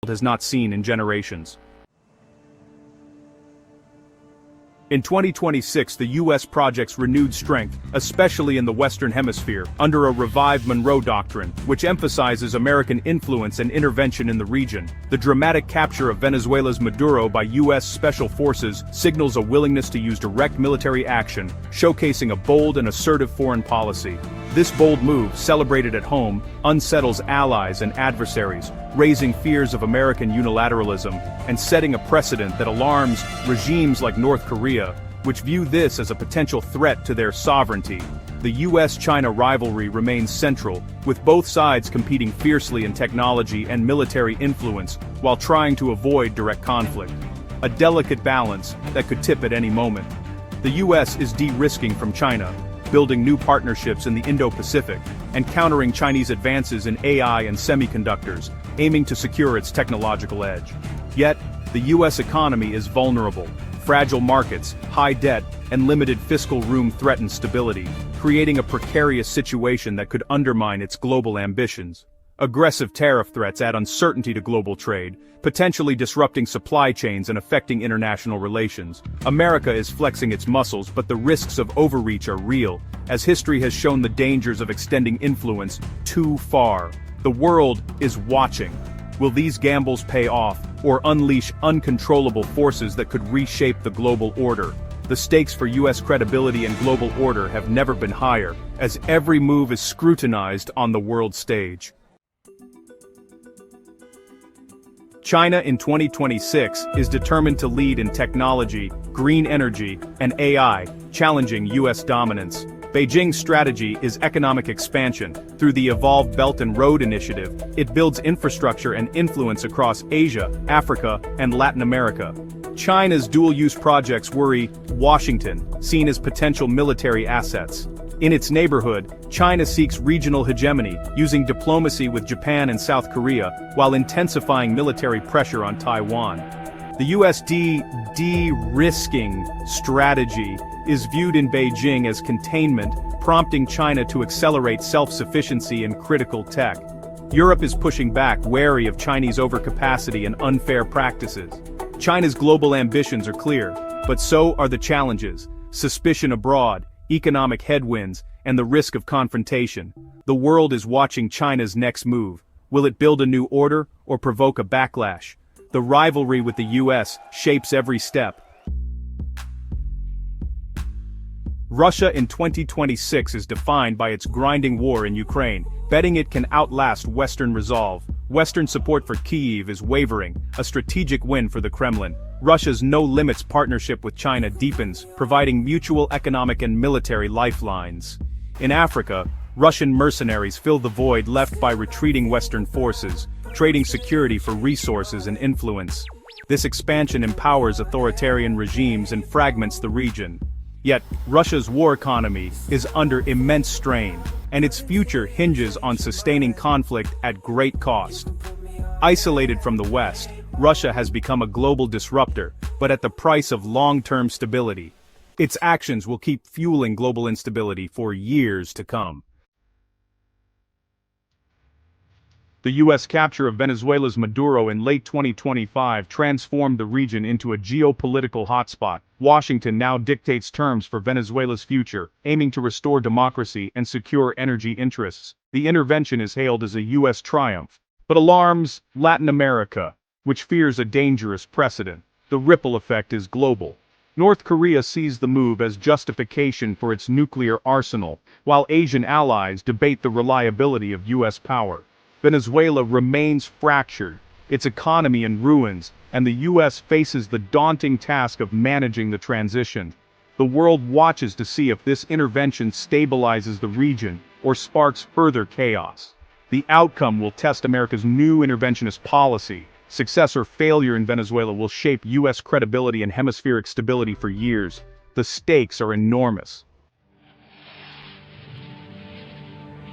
has not seen in generations. In 2026, the U.S. projects renewed strength, especially in the Western Hemisphere, under a revived Monroe Doctrine, which emphasizes American influence and intervention in the region. The dramatic capture of Venezuela's Maduro by U.S. Special Forces signals a willingness to use direct military action, showcasing a bold and assertive foreign policy. This bold move, celebrated at home, unsettles allies and adversaries, raising fears of American unilateralism and setting a precedent that alarms regimes like North Korea, which view this as a potential threat to their sovereignty. The U.S.-China rivalry remains central, with both sides competing fiercely in technology and military influence while trying to avoid direct conflict. A delicate balance that could tip at any moment. The U.S. is de-risking from China, building new partnerships in the Indo-Pacific, and countering Chinese advances in AI and semiconductors, aiming to secure its technological edge. Yet, the U.S. economy is vulnerable. Fragile markets, high debt, and limited fiscal room threaten stability, creating a precarious situation that could undermine its global ambitions. Aggressive tariff threats add uncertainty to global trade, potentially disrupting supply chains and affecting international relations. America is flexing its muscles, but the risks of overreach are real, as history has shown the dangers of extending influence too far. The world is watching. Will these gambles pay off, or unleash uncontrollable forces that could reshape the global order? The stakes for U.S. credibility and global order have never been higher, as every move is scrutinized on the world stage. China in 2026 is determined to lead in technology, green energy, and AI, challenging U.S. dominance. Beijing's strategy is economic expansion. Through the Evolved Belt and Road Initiative, it builds infrastructure and influence across Asia, Africa, and Latin America. China's dual-use projects worry Washington, seen as potential military assets. In its neighborhood, China seeks regional hegemony, using diplomacy with Japan and South Korea, while intensifying military pressure on Taiwan. The U.S. de-risking strategy is viewed in Beijing as containment, prompting China to accelerate self-sufficiency in critical tech. Europe is pushing back, wary of Chinese overcapacity and unfair practices. China's global ambitions are clear, but so are the challenges: suspicion abroad, economic headwinds, and the risk of confrontation. The world is watching China's next move. Will it build a new order, or provoke a backlash? The rivalry with the U.S. shapes every step. Russia in 2026 is defined by its grinding war in Ukraine, betting it can outlast Western resolve. Western support for Kyiv is wavering, a strategic win for the Kremlin. Russia's no-limits partnership with China deepens, providing mutual economic and military lifelines. In Africa, Russian mercenaries fill the void left by retreating Western forces, trading security for resources and influence. This expansion empowers authoritarian regimes and fragments the region. Yet, Russia's war economy is under immense strain, and its future hinges on sustaining conflict at great cost. Isolated from the West, Russia has become a global disruptor, but at the price of long-term stability. Its actions will keep fueling global instability for years to come. The U.S. capture of Venezuela's Maduro in late 2025 transformed the region into a geopolitical hotspot. Washington now dictates terms for Venezuela's future, aiming to restore democracy and secure energy interests. The intervention is hailed as a U.S. triumph, but alarms Latin America, which fears a dangerous precedent. The ripple effect is global. North Korea sees the move as justification for its nuclear arsenal, while Asian allies debate the reliability of U.S. power. Venezuela remains fractured, its economy in ruins, and the U.S. faces the daunting task of managing the transition. The world watches to see if this intervention stabilizes the region or sparks further chaos. The outcome will test America's new interventionist policy. Success or failure in Venezuela will shape U.S. credibility and hemispheric stability for years. The stakes are enormous.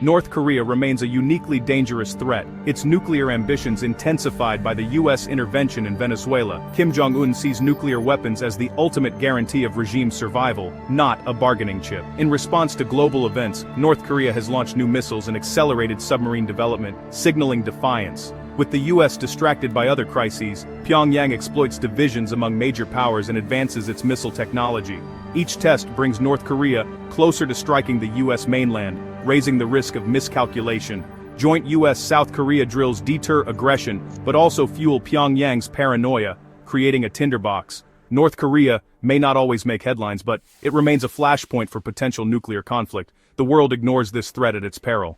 North Korea remains a uniquely dangerous threat, its nuclear ambitions intensified by the U.S. intervention in Venezuela. Kim Jong-un sees nuclear weapons as the ultimate guarantee of regime survival, not a bargaining chip. In response to global events, North Korea has launched new missiles and accelerated submarine development, signaling defiance. With the US distracted by other crises, Pyongyang exploits divisions among major powers and advances its missile technology. Each test brings North Korea closer to striking the US mainland, raising the risk of miscalculation. Joint US-South Korea drills deter aggression, but also fuel Pyongyang's paranoia, creating a tinderbox. North Korea may not always make headlines, but it remains a flashpoint for potential nuclear conflict. The world ignores this threat at its peril.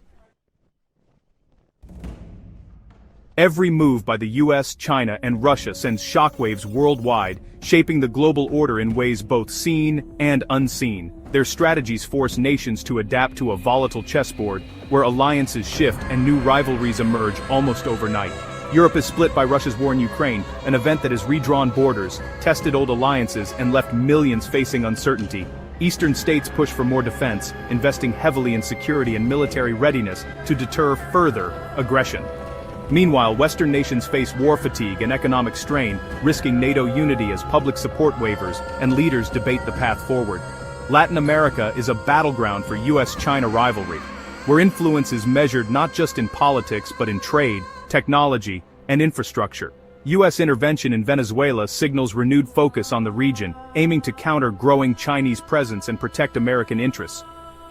Every move by the US, China, and Russia sends shockwaves worldwide, shaping the global order in ways both seen and unseen. Their strategies force nations to adapt to a volatile chessboard, where alliances shift and new rivalries emerge almost overnight. Europe is split by Russia's war in Ukraine, an event that has redrawn borders, tested old alliances, and left millions facing uncertainty. Eastern states push for more defense, investing heavily in security and military readiness to deter further aggression. Meanwhile, Western nations face war fatigue and economic strain, risking NATO unity as public support wavers and leaders debate the path forward. Latin America is a battleground for US-China rivalry, where influence is measured not just in politics but in trade, technology, and infrastructure. US intervention in Venezuela signals renewed focus on the region, aiming to counter growing Chinese presence and protect American interests.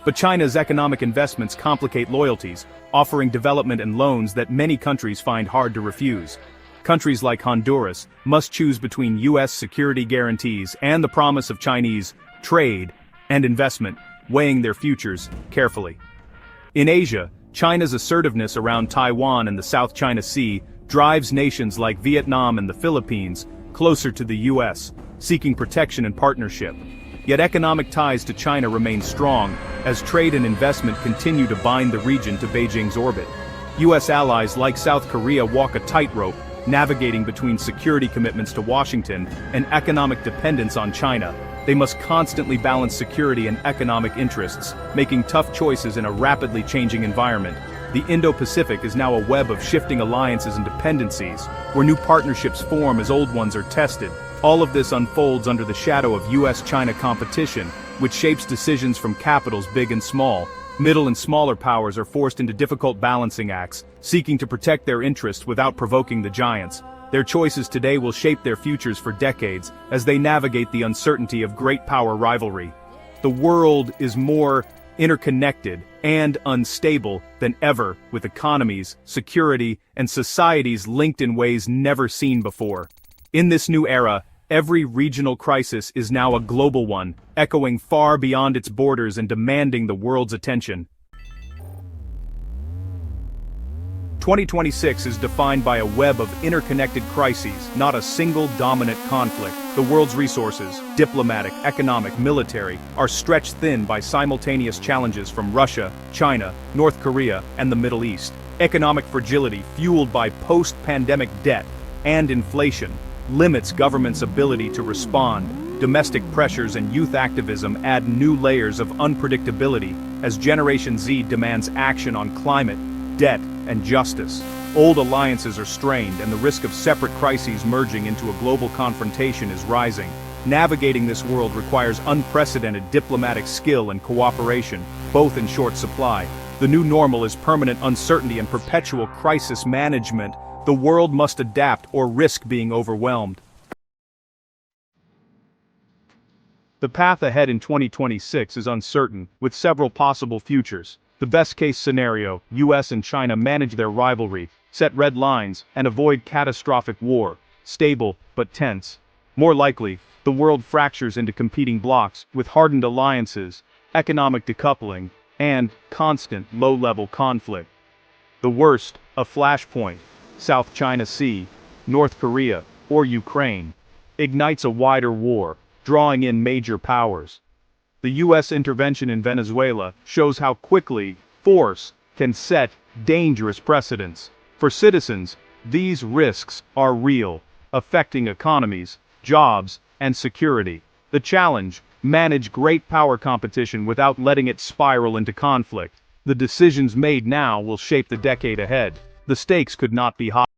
But China's economic investments complicate loyalties, offering development and loans that many countries find hard to refuse. Countries like Honduras must choose between US security guarantees and the promise of Chinese trade and investment, weighing their futures carefully. In Asia, China's assertiveness around Taiwan and the South China Sea drives nations like Vietnam and the Philippines closer to the US, seeking protection and partnership. Yet economic ties to China remain strong, as trade and investment continue to bind the region to Beijing's orbit. US allies like South Korea walk a tightrope, navigating between security commitments to Washington and economic dependence on China. They must constantly balance security and economic interests, making tough choices in a rapidly changing environment. The Indo-Pacific is now a web of shifting alliances and dependencies, where new partnerships form as old ones are tested. All of this unfolds under the shadow of US-China competition, which shapes decisions from capitals big and small. Middle and smaller powers are forced into difficult balancing acts, seeking to protect their interests without provoking the giants. Their choices today will shape their futures for decades, as they navigate the uncertainty of great power rivalry. The world is more interconnected and unstable than ever, with economies, security, and societies linked in ways never seen before. In this new era, every regional crisis is now a global one, echoing far beyond its borders and demanding the world's attention. 2026 is defined by a web of interconnected crises, not a single dominant conflict. The world's resources, diplomatic, economic, military, are stretched thin by simultaneous challenges from Russia, China, North Korea, and the Middle East. Economic fragility, fueled by post-pandemic debt and inflation, limits governments' ability to respond. Domestic pressures and youth activism add new layers of unpredictability as Generation Z demands action on climate, debt, and justice. Old alliances are strained, and the risk of separate crises merging into a global confrontation is rising. Navigating this world requires unprecedented diplomatic skill and cooperation, both in short supply. The new normal is permanent uncertainty and perpetual crisis management. The world must adapt or risk being overwhelmed. The path ahead in 2026 is uncertain, with several possible futures. The best-case scenario, US and China manage their rivalry, set red lines, and avoid catastrophic war. Stable, but tense. More likely, the world fractures into competing blocs, with hardened alliances, economic decoupling, and constant low-level conflict. The worst, a flashpoint, South China Sea, North Korea, or Ukraine, ignites a wider war, drawing in major powers. The US intervention in Venezuela shows how quickly force can set dangerous precedents. For citizens, these risks are real, affecting economies, jobs, and security. The challenge: manage great power competition without letting it spiral into conflict. The decisions made now will shape the decade ahead. The stakes could not be higher.